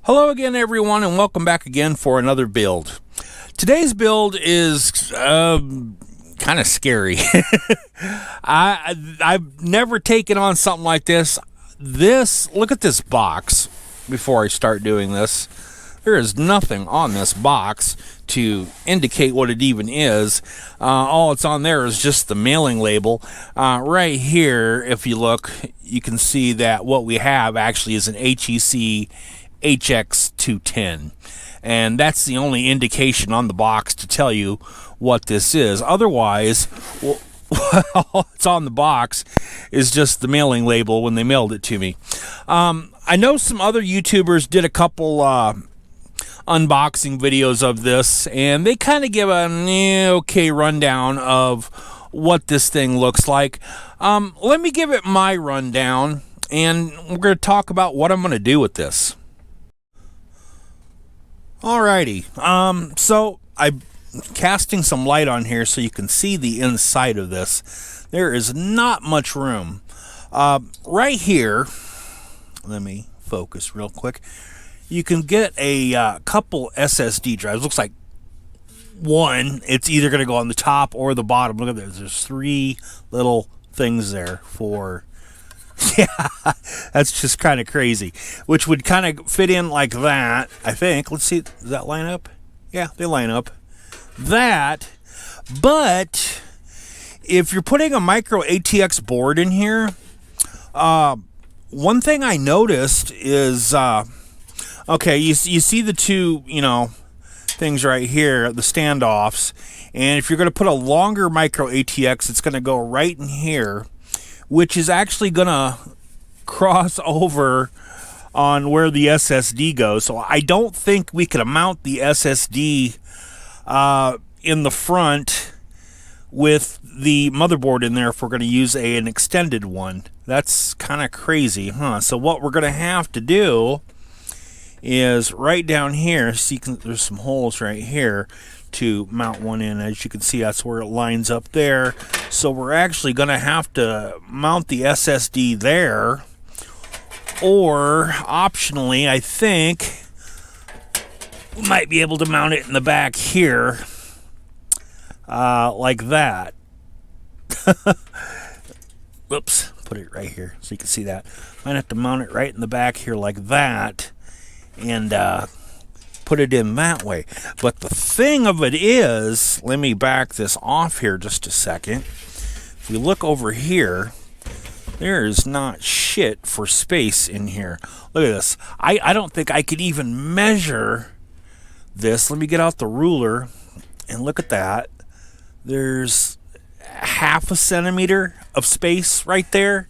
Hello again, everyone, and welcome back again for another build. Today's build is kind of scary. I've never taken on something like this. Look at this box before I start doing this. There is nothing on this box to indicate what it even is. All it's on there is just the mailing label. Right here, if you look, you can see that what we have actually is an HEC HX210, and that's the only indication on the box to tell you what this is. Otherwise, well, all it's on the box is just the mailing label when they mailed it to me. I know some other YouTubers did a couple unboxing videos of this, and they kind of give an okay rundown of what this thing looks like. Let me give it my rundown, and we're going to talk about what I'm going to do with this. Alrighty, so I'm casting some light on here so you can see the inside of this. There is not much room. Right here, let me focus real quick. You can get a couple SSD drives. Looks like one. It's either going to go on the top or the bottom. Look at this. There's three little things there for... Yeah, that's just kind of crazy. Which would kind of fit in like that, I think. Let's see, does that line up? Yeah, they line up. That, but if you're putting a micro ATX board in here, one thing I noticed is, okay, you see the two, things right here, the standoffs. And if you're going to put a longer micro ATX, it's going to go right in here, which is actually going to cross over on where the SSD goes. So I don't think we could mount the SSD in the front with the motherboard in there if we're going to use an extended one. That's kind of crazy, huh? So what we're going to have to do is right down here, see, there's some holes right here to mount one in. As you can see, that's where it lines up there. So we're actually going to have to mount the SSD there, or optionally, I think we might be able to mount it in the back here, like that. Whoops, put it right here so you can see that. Might have to mount it right in the back here like that, and put it in that way. But the thing of it is, let me back this off here just a second. If we look over here, there is not shit for space in here. Look at this. I don't think I could even measure this. Let me get out the ruler and look at that. There's half a centimeter of space right there.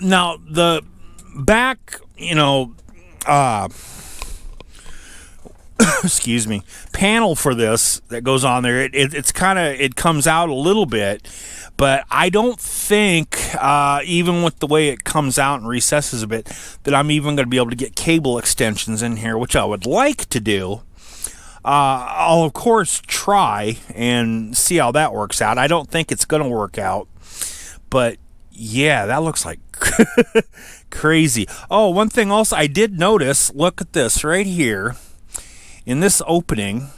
Now the back, excuse me, panel for this that goes on there, it comes out a little bit, but I don't think, even with the way it comes out and recesses a bit, that I'm even going to be able to get cable extensions in here, which I would like to do. I'll of course try and see how that works out. I don't think it's going to work out, but yeah, that looks like crazy. Oh, one thing else I did notice, look at this right here. In this opening,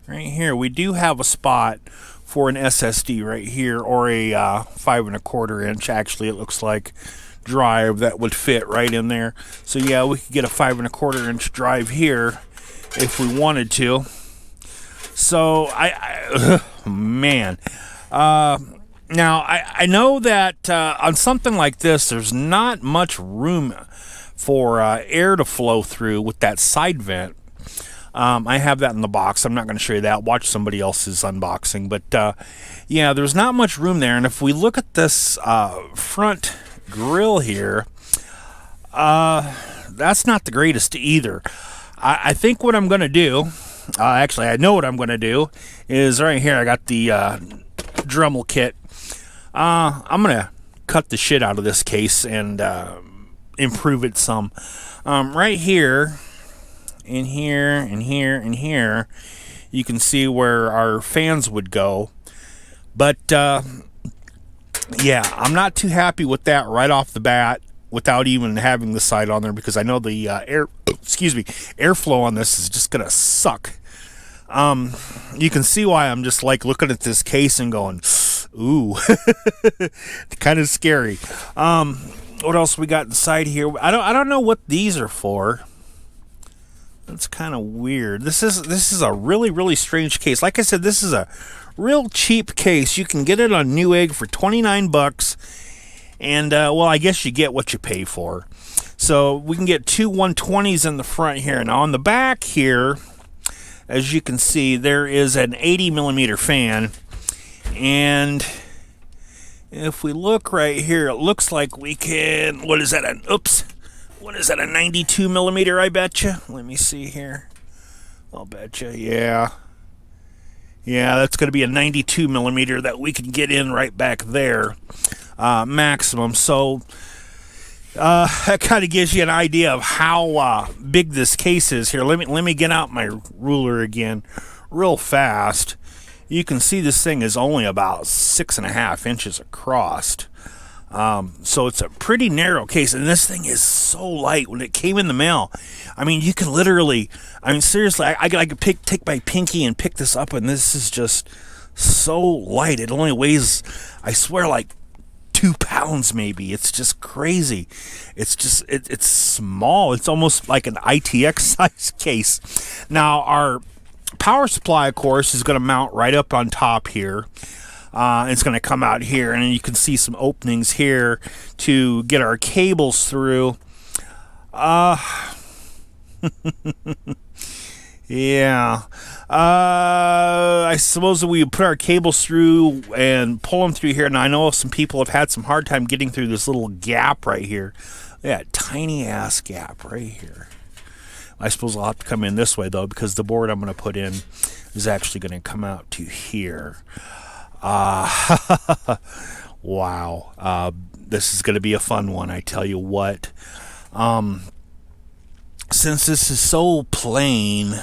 right here, we do have a spot for an SSD right here, or a 5 1/4 inch, actually it looks like, drive that would fit right in there. So yeah, we could get a 5 1/4 inch drive here if we wanted to. So man, now I know that on something like this, there's not much room for air to flow through with that side vent. I have that in the box. I'm not going to show you that. Watch somebody else's unboxing. But yeah, there's not much room there. And if we look at this front grill here, that's not the greatest either. I think what I'm going to do, actually I know what I'm going to do, is right here I got the Dremel kit. I'm going to cut the shit out of this case and improve it some. Right here, in here, and here, and here, you can see where our fans would go. But yeah, I'm not too happy with that right off the bat. without even having the side on there, because I know the airflow on this is just gonna suck. You can see why I'm just like looking at this case and going, ooh, kind of scary. What else we got inside here? I don't know what these are for. That's kind of weird. This is a really strange case. Like I said, this is a real cheap case. You can get it on Newegg for 29 bucks. And, well, I guess you get what you pay for. So we can get two 120s in the front here. Now on the back here, as you can see, there is an 80 millimeter fan. And if we look right here, it looks like we can, what is that, a 92 millimeter, I betcha? Let me see here. I'll betcha, yeah. Yeah, that's going to be a 92 millimeter that we can get in right back there, maximum. So that kind of gives you an idea of how big this case is here. Let me get out my ruler again real fast. You can see this thing is only about 6.5 inches across. So it's a pretty narrow case, and this thing is so light. When it came in the mail, I mean, you can literally, I mean, seriously, I could take my pinky and pick this up, and this is just so light. It only weighs, I swear, like 2 pounds maybe. It's just crazy. It's just, it's small. It's almost like an ITX size case. Now, our power supply, of course, is going to mount right up on top here. It's going to come out here, and you can see some openings here to get our cables through. Yeah. I suppose that we put our cables through and pull them through here. And I know some people have had some hard time getting through this little gap right here. Yeah, tiny ass gap right here. I suppose I'll have to come in this way, though, because the board I'm going to put in is actually going to come out to here. Wow. This is going to be a fun one, I tell you what. Since this is so plain,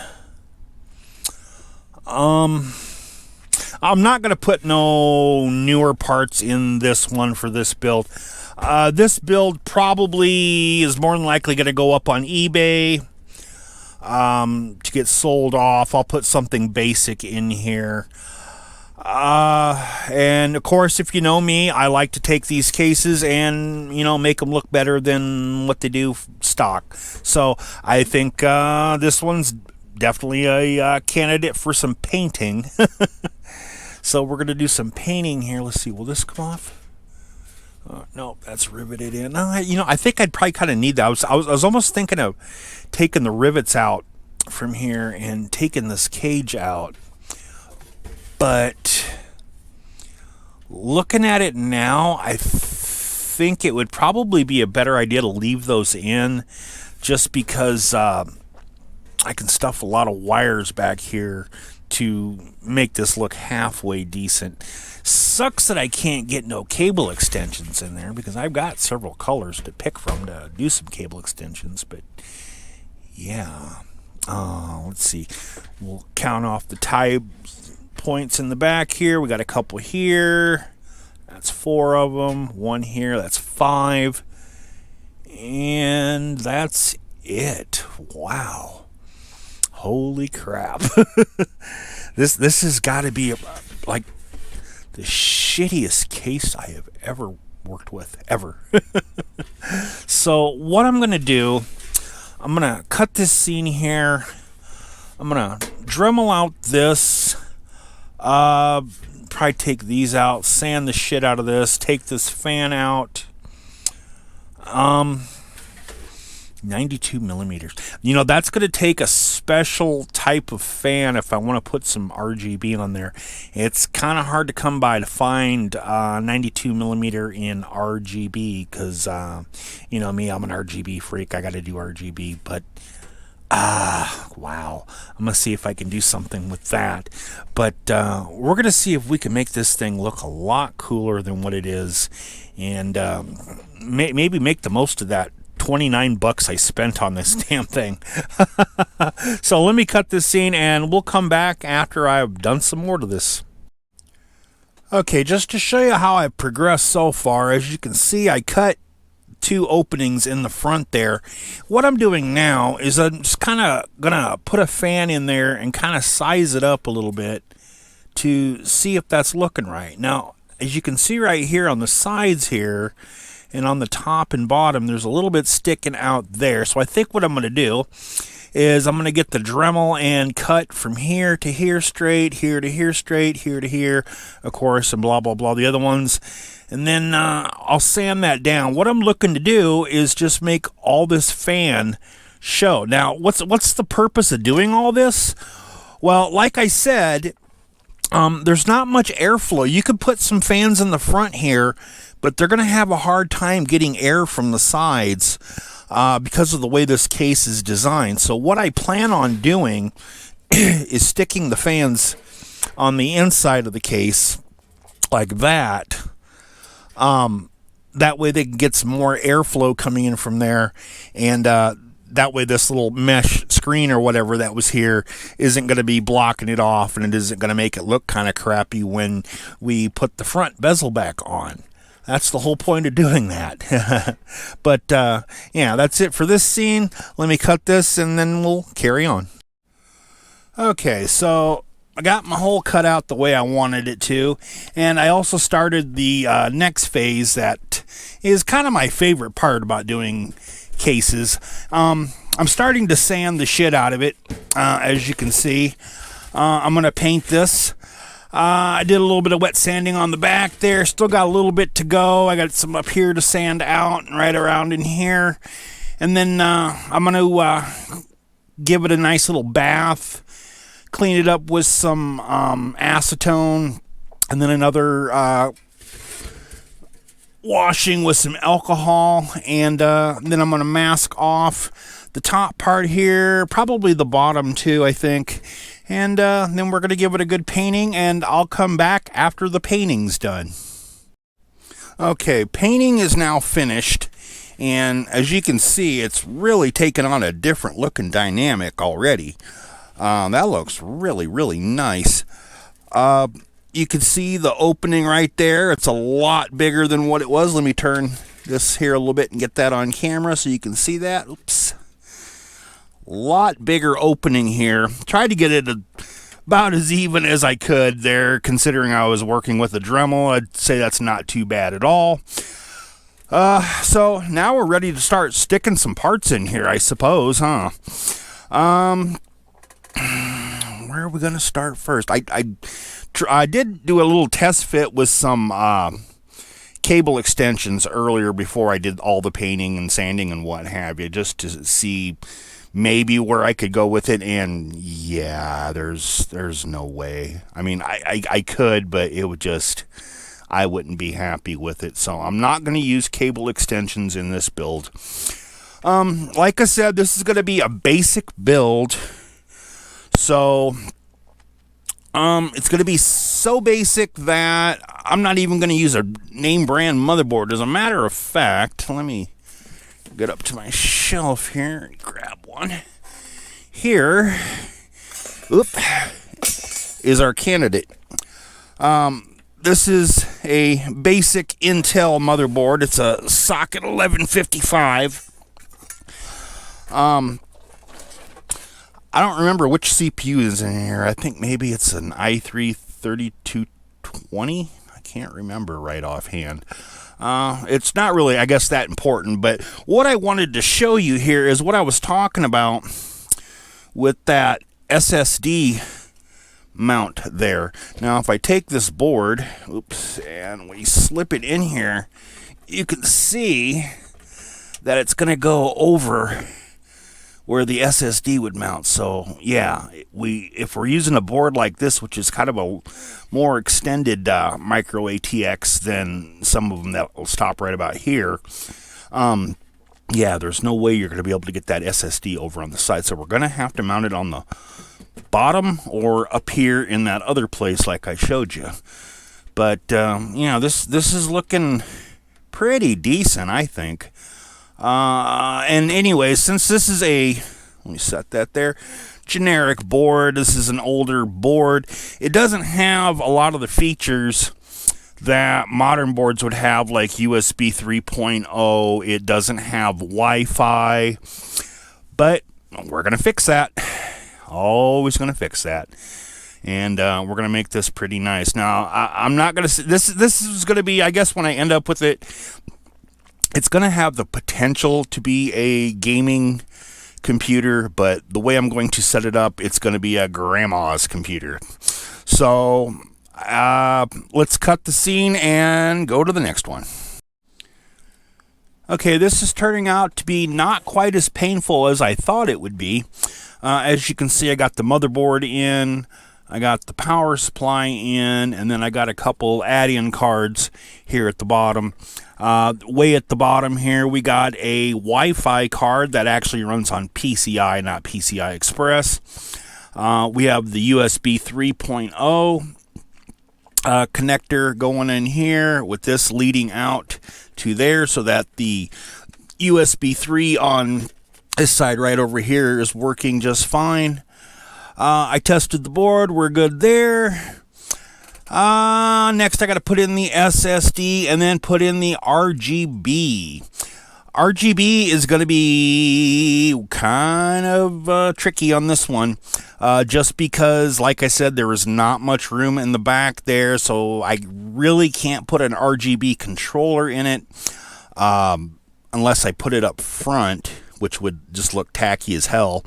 I'm not going to put no newer parts in this one for this build. This build probably is more than likely going to go up on eBay to get sold off. I'll put something basic in here. And of course, if you know me, I like to take these cases and, you know, make them look better than what they do stock. So I think this one's definitely a candidate for some painting. So we're going to do some painting here. Let's see, will this come off? No, that's riveted in. You know, I think I'd probably kind of need that. I was almost thinking of taking the rivets out from here and taking this cage out. But looking at it now, I think it would probably be a better idea to leave those in, just because I can stuff a lot of wires back here to make this look halfway decent. Sucks that I can't get no cable extensions in there, because I've got several colors to pick from to do some cable extensions. But yeah, let's see. We'll count off the tie points in the back here. We got a couple here. That's 4 of them. 1 here. That's 5. And that's it. Wow. Holy crap. This has got to be like the shittiest case I have ever worked with, ever. So what I'm going to do, I'm going to cut this scene here. I'm going to Dremel out this. Probably take these out, sand the shit out of this, take this fan out. 92 millimeters. You know, that's going to take a special type of fan if I want to put some RGB on there. It's kind of hard to come by to find 92 millimeter in RGB, because, you know me, I'm an RGB freak. I got to do RGB, but wow. I'm going to see if I can do something with that. But we're going to see if we can make this thing look a lot cooler than what it is, and maybe make the most of that 29 bucks I spent on this damn thing. So let me cut this scene, and we'll come back after I've done some more to this. Okay, just to show you how I've progressed so far, as you can see, I cut two openings in the front there. What I'm doing now is I'm just kind of gonna put a fan in there and kind of size it up a little bit to see if that's looking right. Now, as you can see right here on the sides here and on the top and bottom, there's a little bit sticking out there. So I think what I'm going to do is I'm going to get the Dremel and cut from here to here straight, here to here straight, here to here, of course, and blah, blah, blah, the other ones. And then I'll sand that down. What I'm looking to do is just make all this fan show. Now, what's the purpose of doing all this? Well, like I said, there's not much airflow. You could put some fans in the front here, but they're going to have a hard time getting air from the sides because of the way this case is designed. So what I plan on doing is sticking the fans on the inside of the case like that. That way they can get some more airflow coming in from there, and that way this little mesh screen or whatever that was here isn't going to be blocking it off, and it isn't going to make it look kind of crappy when we put the front bezel back on. That's the whole point of doing that. But yeah, that's it for this scene. Let me cut this and then we'll carry on. Okay, so I got my hole cut out the way I wanted it to, and I also started the next phase that is kind of my favorite part about doing cases. I'm starting to sand the shit out of it, as you can see. I'm going to paint this. I did a little bit of wet sanding on the back there. Still got a little bit to go. I got some up here to sand out and right around in here. And then I'm going to give it a nice little bath, clean it up with some acetone, and then another washing with some alcohol. And then I'm going to mask off the top part here, probably the bottom too, I think. And then we're going to give it a good painting, and I'll come back after the painting's done. Okay, painting is now finished, and as you can see, it's really taken on a different looking dynamic already. That looks really, really nice. You can see the opening right there. It's a lot bigger than what it was. Let me turn this here a little bit and get that on camera so you can see that. Oops. Lot bigger opening here. Tried to get it about as even as I could there, considering I was working with a Dremel. I'd say that's not too bad at all. So now we're ready to start sticking some parts in here, I suppose, huh? Where are we gonna start first? I did do a little test fit with some cable extensions earlier before I did all the painting and sanding and what have you, just to see maybe where I could go with it, and yeah, there's no way. I mean, I could, but it would just, I wouldn't be happy with it. So I'm not going to use cable extensions in this build. Like I said, this is going to be a basic build. So it's going to be so basic that I'm not even going to use a name brand motherboard. As a matter of fact, let me get up to my shelf here and grab one. Here is our candidate. This is a basic Intel motherboard. It's a socket 1155. I don't remember which CPU is in here. I think maybe it's an i3 3220. I can't remember right offhand. It's not really, I guess, that important, but what I wanted to show you here is what I was talking about with that SSD mount there. Now, if I take this board, and we slip it in here, you can see that it's going to go over where the SSD would mount. So yeah, if we're using a board like this, which is kind of a more extended micro ATX than some of them that will stop right about here, yeah, there's no way you're going to be able to get that SSD over on the side. So we're going to have to mount it on the bottom or up here in that other place like I showed you. But you know, this is looking pretty decent, I think. And anyway, since this is a, let me set that there, generic board, this is an older board, it doesn't have a lot of the features that modern boards would have, like USB 3.0. It doesn't have Wi-Fi, but we're going to fix that. Always going to fix that. And we're going to make this pretty nice. Now, I'm not going to... This is going to be, I guess, when I end up with it, it's going to have the potential to be a gaming computer, but the way I'm going to set it up, it's going to be a grandma's computer. So, let's cut the scene and go to the next one. Okay, this is turning out to be not quite as painful as I thought it would be. As you can see, I got the motherboard in, I got the power supply in, and then I got a couple add-in cards here at the bottom. Way at the bottom here, we got a Wi-Fi card that actually runs on PCI, not PCI Express. We have the USB 3.0 connector going in here, with this leading out to there, so that the USB 3 on this side right over here is working just fine. I tested the board, we're good there. Next I got to put in the SSD and then put in the RGB. RGB is going to be kind of tricky on this one, just because, like I said, there is not much room in the back there, so I really can't put an RGB controller in it unless I put it up front, which would just look tacky as hell.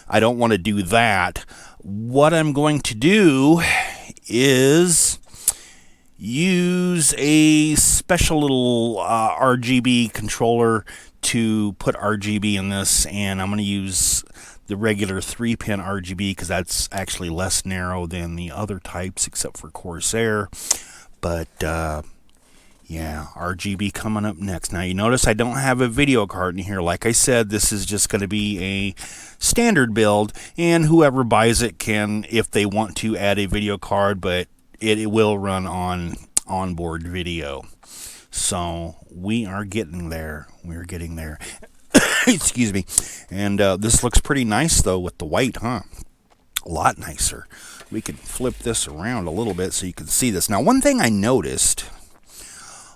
I don't want to do that. What I'm going to do is use a special little RGB controller to put RGB in this, and I'm going to use the regular 3-pin RGB because that's actually less narrow than the other types except for Corsair. But yeah, RGB coming up next. Now you notice I don't have a video card in here. Like I said, this is just going to be a standard build, and whoever buys it can, if they want to, add a video card, but it will run on onboard video. So we are getting there. We're getting there. Excuse me. And this looks pretty nice though with the white, huh? A lot nicer. We can flip this around a little bit so you can see this. Now, one thing I noticed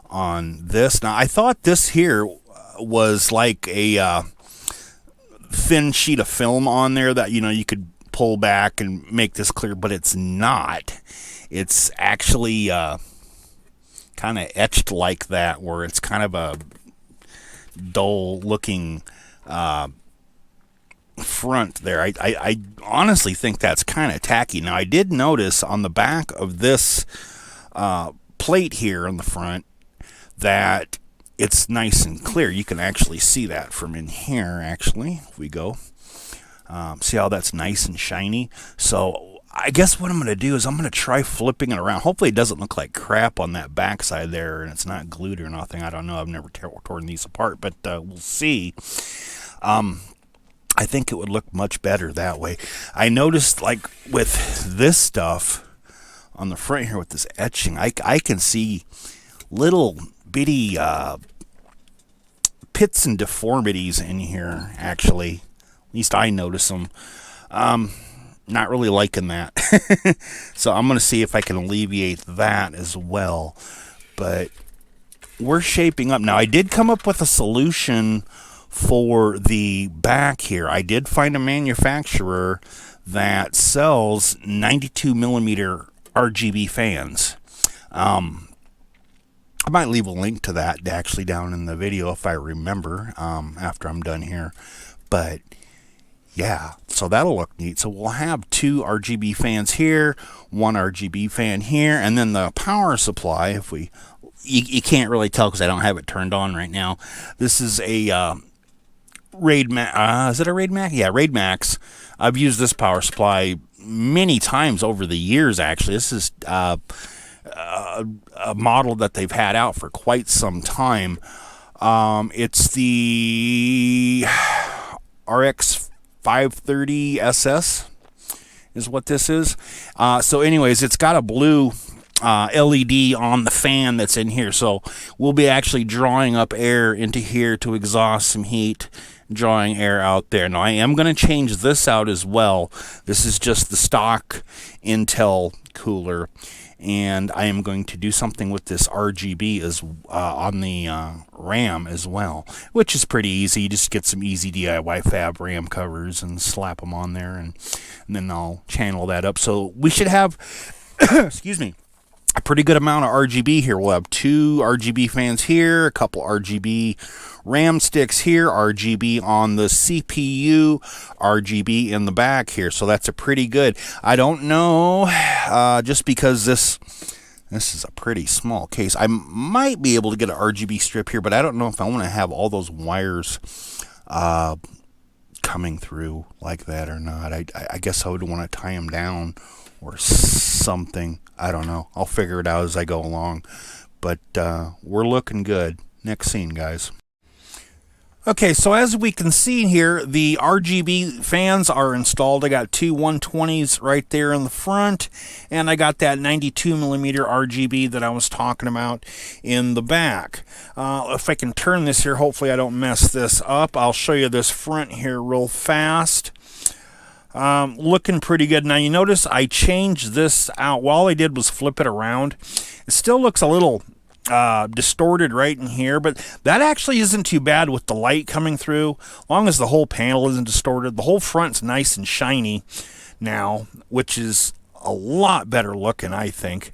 on this, now I thought this here was like a thin sheet of film on there that, you know, you could pull back and make this clear, but it's not. It's actually kind of etched like that, where it's kind of a dull looking front there. I honestly think that's kind of tacky. Now, I did notice on the back of this plate here on the front that it's nice and clear. You can actually see that from in here, actually, if we go. See how that's nice and shiny? So I guess what I'm going to do is I'm going to try flipping it around. Hopefully it doesn't look like crap on that backside there and it's not glued or nothing. I don't know. I've never torn these apart, but we'll see. I think it would look much better that way. I noticed, like, with this stuff on the front here with this etching, I can see little bitty pits and deformities in here, actually. At least I notice them. Not really liking that. So I'm going to see if I can alleviate that as well. But we're shaping up. Now, I did come up with a solution for the back here. I did find a manufacturer that sells 92 millimeter RGB fans. I might leave a link to that actually down in the video if I remember after I'm done here. But yeah, so that'll look neat. So we'll have 2 RGB fans here, 1 RGB fan here, and then the power supply, if we, you can't really tell because I don't have it turned on right now. This is a Raid Max. Is it a Raid Max? Yeah, Raid Max. I've used this power supply many times over the years, actually. This is a model that they've had out for quite some time. It's the RX 530 SS is what this is. So anyways, it's got a blue LED on the fan that's in here. So we'll be actually drawing up air into here to exhaust some heat, drawing air out there. Now, I am going to change this out as well. This is just the stock Intel cooler. and I am going to do something with this RGB as on the RAM as well, which is pretty easy. You just get some easy DIY fab RAM covers and slap them on there, and then I'll channel that up. So we should have excuse me, a pretty good amount of RGB here. We'll have 2 RGB fans here, a couple RGB RAM sticks here, RGB on the CPU, RGB in the back here. So that's a pretty good. I don't know, just because this is a pretty small case, I might be able to get an RGB strip here, but I don't know if I want to have all those wires coming through like that or not. I guess I would want to tie them down or something. I don't know. I'll figure it out as I go along. But we're looking good. Next scene, guys. Okay, so as we can see here, the RGB fans are installed. I got 2 120s right there in the front, and I got that 92mm RGB that I was talking about in the back. If I can turn this here, hopefully I don't mess this up. I'll show you this front here real fast. Looking pretty good. Now you notice I changed this out. All I did was flip it around. It still looks a little distorted right in here, but that actually isn't too bad with the light coming through, as long as the whole panel isn't distorted. The whole front's nice and shiny now, which is a lot better looking, I think.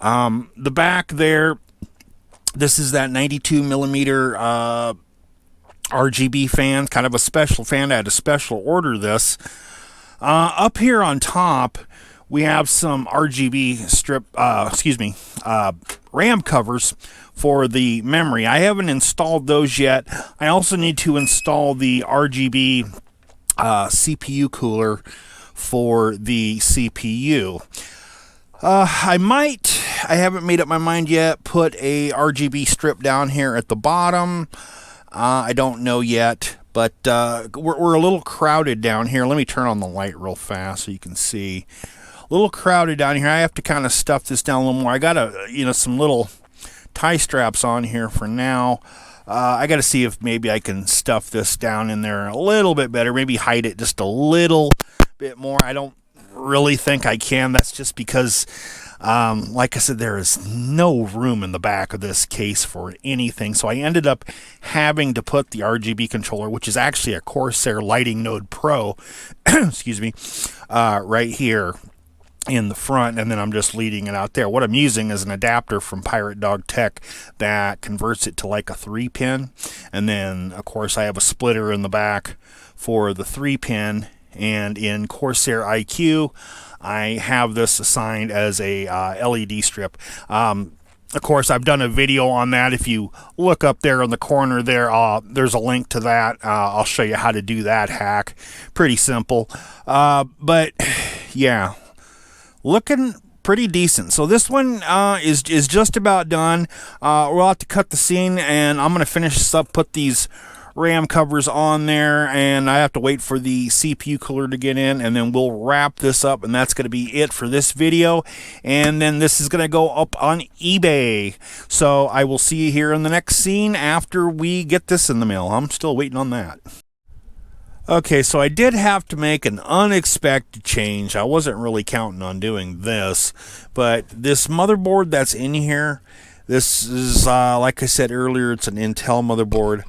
The back there, this is that 92mm RGB fan, kind of a special fan. I had to special order this. Up here on top, we have some RGB strip, RAM covers for the memory. I haven't installed those yet. I also need to install the RGB CPU cooler for the CPU. I haven't made up my mind yet, put a RGB strip down here at the bottom. I don't know yet, but we're a little crowded down here. Let me turn on the light real fast so you can see. A little crowded down here. I have to kind of stuff this down a little more. I got some little tie straps on here for now. I got to see if maybe I can stuff this down in there a little bit better. Maybe hide it just a little bit more. I don't really think I can. That's just because, like I said, there is no room in the back of this case for anything. So I ended up having to put the RGB controller, which is actually a Corsair Lighting Node Pro, excuse me, right here in the front, and then I'm just leading it out there. What I'm using is an adapter from Pirate Dog Tech that converts it to like a 3-pin, and then of course I have a splitter in the back for the 3-pin, and in Corsair IQ I have this assigned as a LED strip. Of course, I've done a video on that. If you look up there in the corner there, there's a link to that. I'll show you how to do that hack. Pretty simple. But yeah, looking pretty decent. So this one is just about done. We'll have to cut the scene, and I'm going to finish this up, put these RAM covers on there, and I have to wait for the CPU cooler to get in, and then we'll wrap this up, and that's going to be it for this video. And then this is going to go up on eBay. So I will see you here in the next scene after we get this in the mail. I'm still waiting on that. Okay, so I did have to make an unexpected change. I wasn't really counting on doing this, but this motherboard that's in here, this is, like I said earlier, it's an Intel motherboard.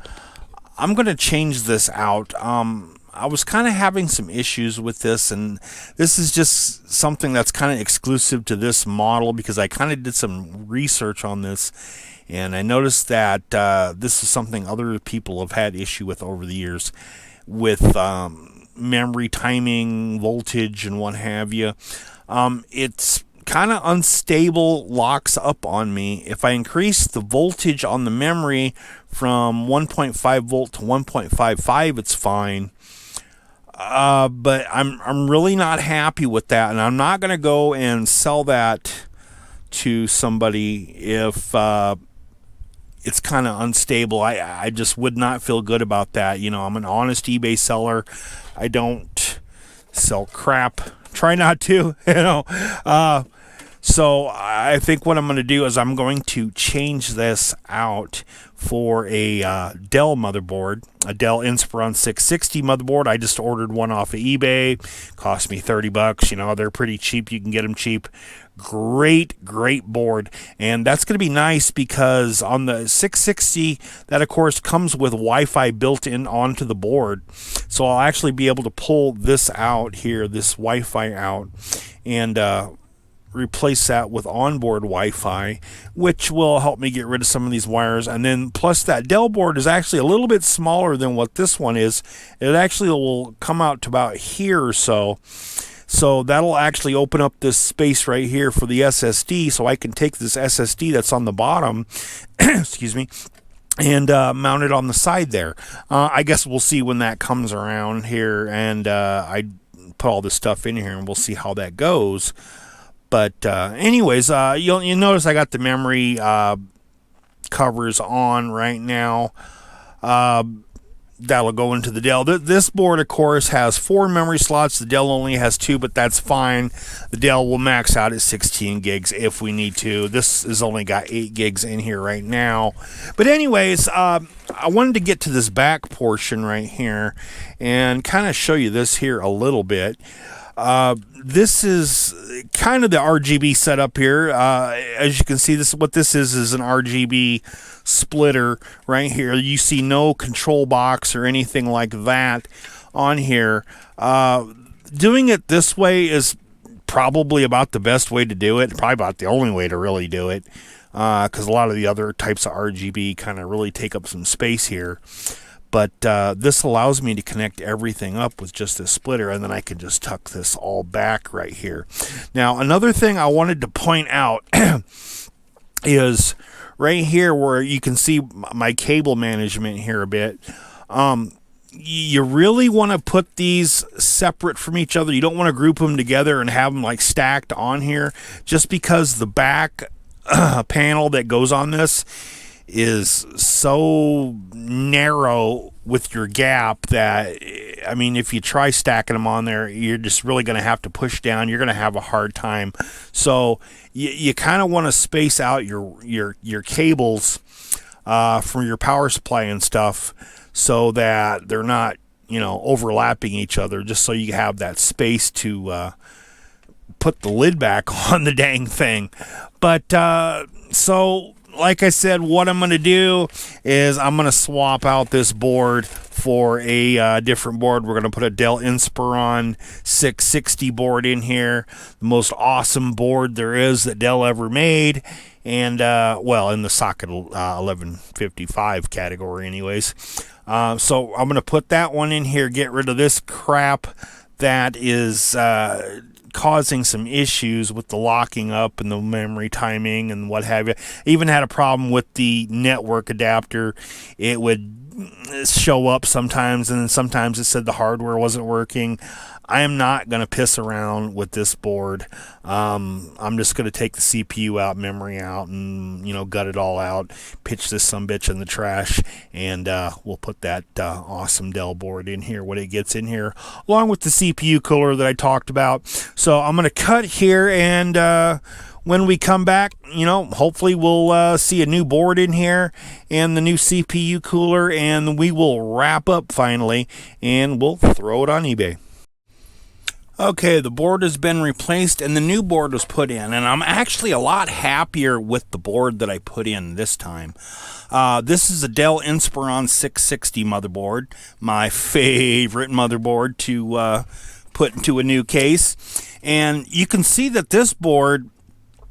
I'm going to change this out. I was kind of having some issues with this, and this is just something that's kind of exclusive to this model because I kind of did some research on this, and I noticed that this is something other people have had issue with over the years, with memory timing, voltage, and what have you. It's kind of unstable, locks up on me. If I increase the voltage on the memory from 1.5 volt to 1.55, it's fine. But I'm really not happy with that, and I'm not going to go and sell that to somebody if it's kind of unstable. I just would not feel good about that. You know, I'm an honest eBay seller. I don't sell crap. Try not to, you know. So I think what I'm going to do is I'm going to change this out for a Dell motherboard, a Dell Inspiron 660 motherboard. I just ordered one off of eBay. Cost me $30. You know, they're pretty cheap. You can get them cheap. Great board. And that's going to be nice because on the 660, that of course comes with Wi-Fi built in onto the board. So I'll actually be able to pull this out here, this Wi-Fi out, and replace that with onboard Wi-Fi, which will help me get rid of some of these wires. And then plus that Dell board is actually a little bit smaller than what this one is. It actually will come out to about here or so. So that'll actually open up this space right here for the SSD, so I can take this SSD that's on the bottom, excuse me, and mount it on the side there. I guess we'll see when that comes around here, and I put all this stuff in here, and we'll see how that goes. But anyways, you'll notice I got the memory covers on right now. That'll go into the Dell. This board, of course, has 4 memory slots. The Dell only has 2, but that's fine. The Dell will max out at 16 gigs if we need to. This has only got 8 gigs in here right now. But anyways, I wanted to get to this back portion right here and kind of show you this here a little bit. This is kind of the RGB setup here. As you can see, what this is an RGB splitter right here. You see no control box or anything like that on here. Doing it this way is probably about the best way to do it. Probably about the only way to really do it, because a lot of the other types of RGB kind of really take up some space here. But this allows me to connect everything up with just this splitter, and then I can just tuck this all back right here. Now, another thing I wanted to point out is right here where you can see my cable management here a bit. You really want to put these separate from each other. You don't want to group them together and have them like stacked on here, just because the back panel that goes on this is so narrow with your gap that, I mean, if you try stacking them on there, you're just really going to have to push down. You're going to have a hard time. So you kind of want to space out your cables from your power supply and stuff so that they're not, overlapping each other, just so you have that space to put the lid back on the dang thing. But so like I said, what I'm going to do is I'm going to swap out this board for a different board. We're going to put a Dell Inspiron 660 board in here, the most awesome board there is that Dell ever made, and well, in the socket 1155 category anyways. So I'm going to put that one in here, get rid of this crap that is causing some issues with the locking up and the memory timing and what have you. Even had a problem with the network adapter. It would show up sometimes, and then sometimes it said the hardware wasn't working. I am not going to piss around with this board. I'm just going to take the CPU out, memory out, and gut it all out, pitch this sumbitch in the trash, and we'll put that awesome Dell board in here when it gets in here, along with the CPU cooler that I talked about. So I'm going to cut here, and when we come back, hopefully we'll see a new board in here and the new CPU cooler, and we will wrap up finally, and we'll throw it on eBay. Okay, the board has been replaced and the new board was put in, and I'm actually a lot happier with the board that I put in this time. This is a Dell Inspiron 660 motherboard, my favorite motherboard to put into a new case. And you can see that this board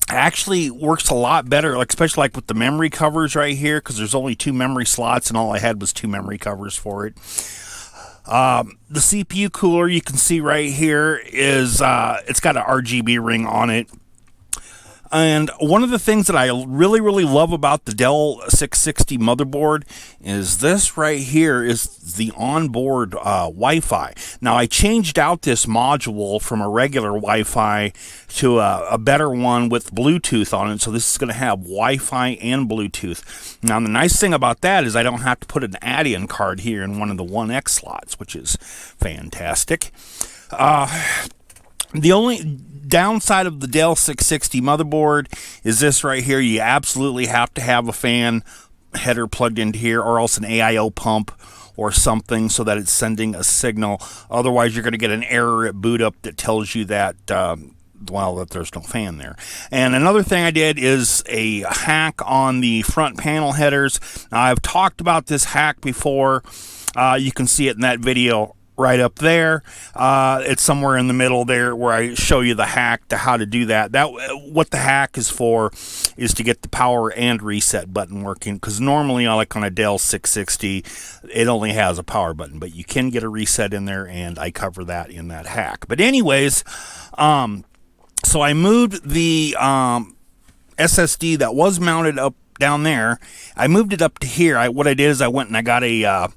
actually works a lot better, especially with the memory covers right here, because there's only 2 memory slots and all I had was 2 memory covers for it. The CPU cooler, you can see right here, is it's got an RGB ring on it. And one of the things that I really love about the Dell 660 motherboard is this right here is the onboard Wi-Fi. Now, I changed out this module from a regular Wi-Fi to a better one with Bluetooth on it. So this is going to have Wi-Fi and Bluetooth. Now, the nice thing about that is I don't have to put an add-in card here in one of the 1X slots, which is fantastic. The only downside of the Dell 660 motherboard is this right here. You absolutely have to have a fan header plugged into here, or else an AIO pump or something, so that it's sending a signal. Otherwise, you're going to get an error at boot up that tells you that well, that there's no fan there. And another thing I did is a hack on the front panel headers. Now, I've talked about this hack before. You can see it in that video right up there. It's somewhere in the middle there where I show you the hack to how to do that. What the hack is for is to get the power and reset button working, because normally, like on a Dell 660, it only has a power button, but you can get a reset in there, and I cover that in that hack. But anyways, so I moved the SSD that was mounted up down there. I moved it up to here. What I did is I went and I got a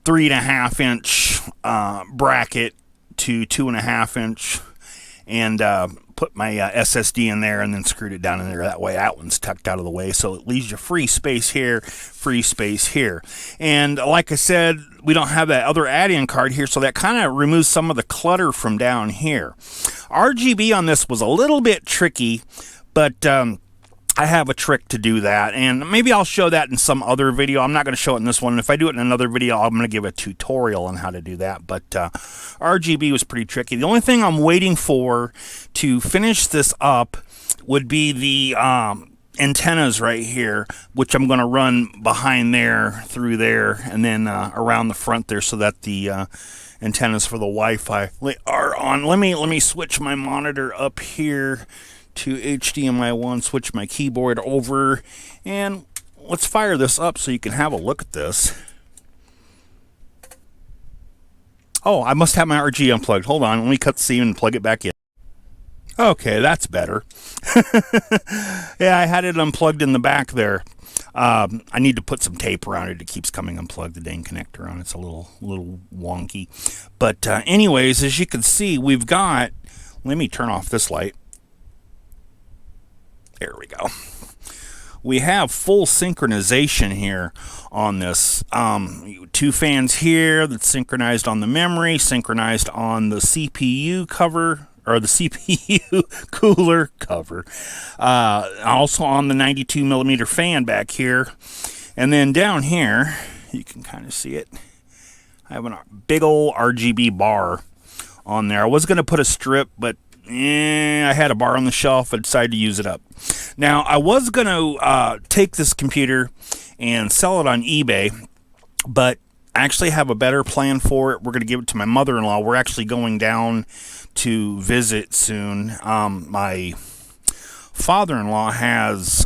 3.5 inch bracket to 2.5 inch, and put my SSD in there, and then screwed it down in there. That way that one's tucked out of the way, so it leaves you free space here, free space here. And like I said, we don't have that other add-in card here, so that kind of removes some of the clutter from down here. RGB on this was a little bit tricky, but I have a trick to do that, and maybe I'll show that in some other video. I'm not going to show it in this one. If I do it in another video, I'm going to give a tutorial on how to do that. But RGB was pretty tricky. The only thing I'm waiting for to finish this up would be the antennas right here, which I'm going to run behind there, through there, and then around the front there, so that the antennas for the Wi-Fi are on. Let me switch my monitor up here to HDMI 1, switch my keyboard over, and let's fire this up so you can have a look at this. Oh, I must have my RG unplugged. Hold on, let me cut the seam and plug it back in. Okay, that's better. Yeah, I had it unplugged in the back there. I need to put some tape around it. It keeps coming unplugged, the dang connector on. It's a little wonky. But anyways, as you can see, we've got, let me turn off this light. There we go. We have full synchronization here on this. 2 fans here that's synchronized on the memory, synchronized on the CPU cover, or the CPU cooler cover. Also on the 92 millimeter fan back here. And then down here, you can kind of see it. I have a big old RGB bar on there. I was going to put a strip, but I had a bar on the shelf. I decided to use it up. Now, I was going to take this computer and sell it on eBay, but I actually have a better plan for it. We're going to give it to my mother-in-law. We're actually going down to visit soon. My father-in-law has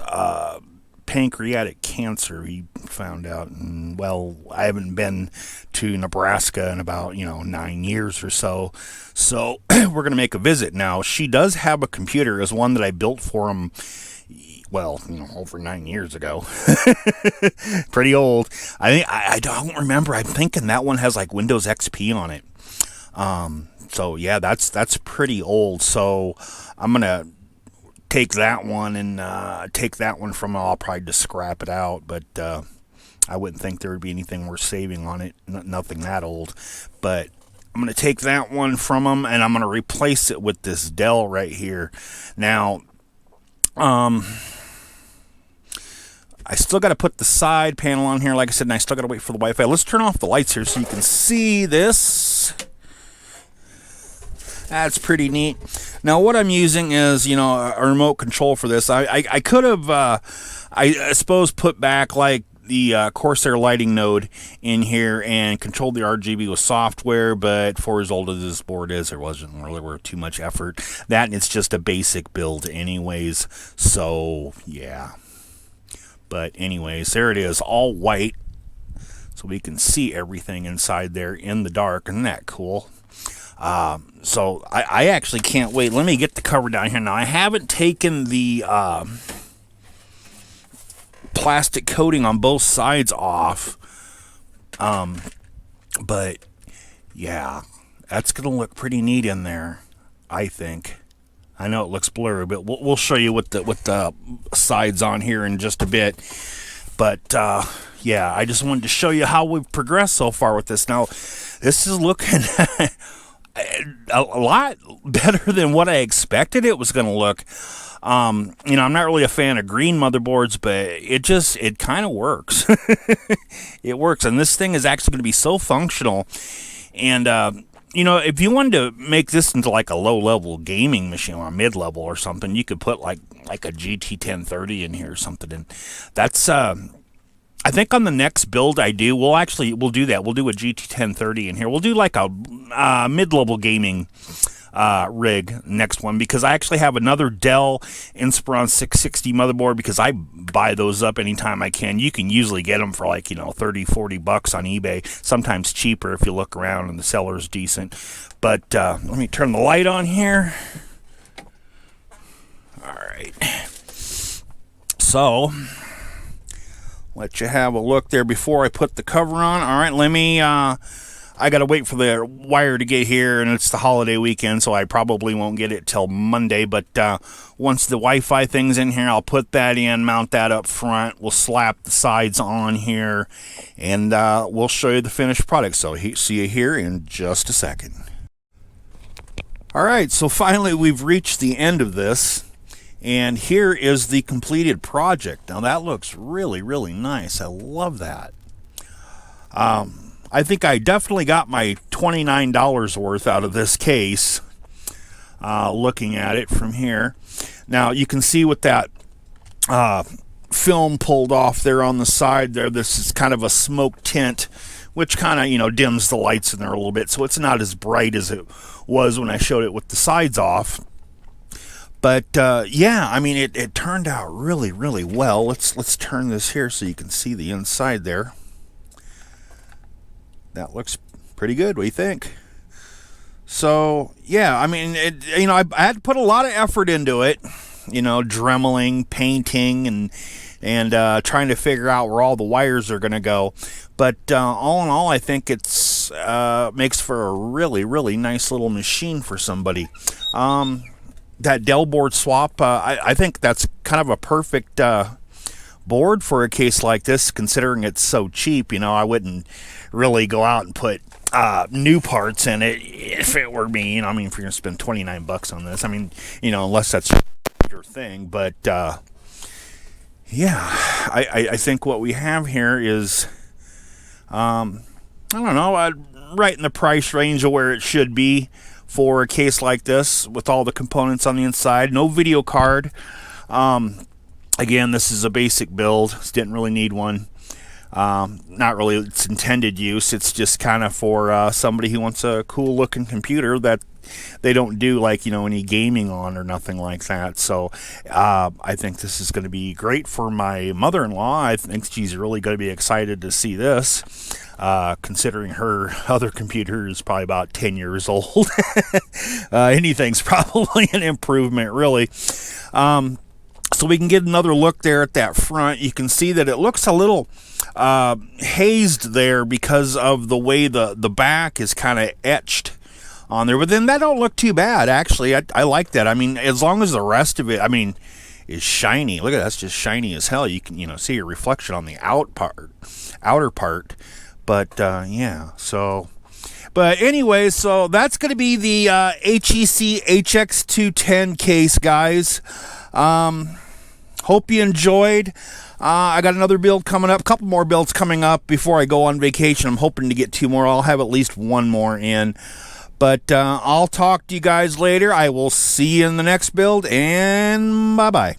pancreatic cancer, he found out, and well, I haven't been to Nebraska in about 9 years or so, so we're gonna make a visit. Now, she does have a computer, is one that I built for him, well, over 9 years ago. Pretty old. I don't remember. I'm thinking that one has like Windows XP on it. So yeah, that's pretty old. So I'm gonna take that one and take that one from. I'll probably just scrap it out, but I wouldn't think there would be anything worth saving on it. Nothing that old, but I'm going to take that one from them, and I'm going to replace it with this Dell right here. Now, I still got to put the side panel on here, like I said, and I still got to wait for the Wi-Fi. Let's turn off the lights here so you can see this. That's pretty neat. Now, what I'm using is, a remote control for this. I could have, I suppose, put back like the Corsair lighting node in here and controlled the RGB with software, but for as old as this board is, there wasn't really worth too much effort. That, and it's just a basic build anyways, so yeah. But anyways, there it is, all white, so we can see everything inside there in the dark. Isn't that cool? So I actually can't wait. Let me get the cover down here. Now, I haven't taken the plastic coating on both sides off, but yeah, that's gonna look pretty neat in there, I think. I know it looks blurry, but we'll show you with the sides on here in just a bit. But yeah, I just wanted to show you how we've progressed so far with this. Now, this is looking a lot better than what I expected it was going to look. You know, I'm not really a fan of green motherboards, but it kind of works. It works, and this thing is actually going to be so functional. And you know, if you wanted to make this into like a low-level gaming machine or a mid-level or something, you could put like a GT 1030 in here or something. And that's I think on the next build I do, we'll do that. We'll do a GT 1030 in here. We'll do like a mid-level gaming rig next one, because I actually have another Dell Inspiron 660 motherboard, because I buy those up anytime I can. You can usually get them for like, you know, $30-40 on eBay, sometimes cheaper if you look around and the seller's decent. But let me turn the light on here. All right, so let you have a look there before I put the cover on. All right, let me I gotta wait for the wire to get here, and it's the holiday weekend, so I probably won't get it till Monday. But once the Wi-Fi thing's in here, I'll put that in, mount that up front. We'll slap the sides on here, and we'll show you the finished product. So see you here in just a second. All right, so finally we've reached the end of this, and here is the completed project. Now that looks really, really nice. I love that. I think I definitely got my $29 worth out of this case, looking at it from here. Now, you can see with that film pulled off there on the side there, this is kind of a smoke tint, which kind of, you know, dims the lights in there a little bit, so it's not as bright as it was when I showed it with the sides off. But, yeah, I mean, it turned out really, really well. Let's turn this here so you can see the inside there. That looks pretty good. What do you think? So, yeah, I mean, you know, I had to put a lot of effort into it, you know, dremeling, painting, and trying to figure out where all the wires are going to go. But all in all, I think it's makes for a really, really nice little machine for somebody. That Dell board swap, I think that's kind of a perfect board for a case like this, considering it's so cheap. You know, I wouldn't really go out and put new parts in it if it were me. You know, I mean, if you're gonna spend $29 on this, I mean, you know, unless that's your thing. But yeah, I think what we have here is I don't know, right in the price range of where it should be for a case like this, with all the components on the inside. No video card. Again, this is a basic build. Didn't really need one. Not really its intended use. It's just kind of for somebody who wants a cool looking computer that they don't do, like, you know, any gaming on or nothing like that. So I think this is going to be great for my mother-in-law. I think she's really going to be excited to see this, considering her other computer is probably about 10 years old. Anything's probably an improvement, really. So we can get another look there at that front. You can see that it looks a little hazed there because of the way the back is kind of etched on there. But then that don't look too bad, actually. I like that. I mean, as long as the rest of it, I mean, is shiny. Look at that. That's just shiny as hell. You can, you know, see your reflection on the outer part. But yeah, so... But anyway, so that's going to be the HEC HX210 case, guys. Hope you enjoyed. I got another build coming up, a couple more builds coming up before I go on vacation. I'm hoping to get 2 more. I'll have at least 1 more in. But I'll talk to you guys later. I will see you in the next build, and bye-bye.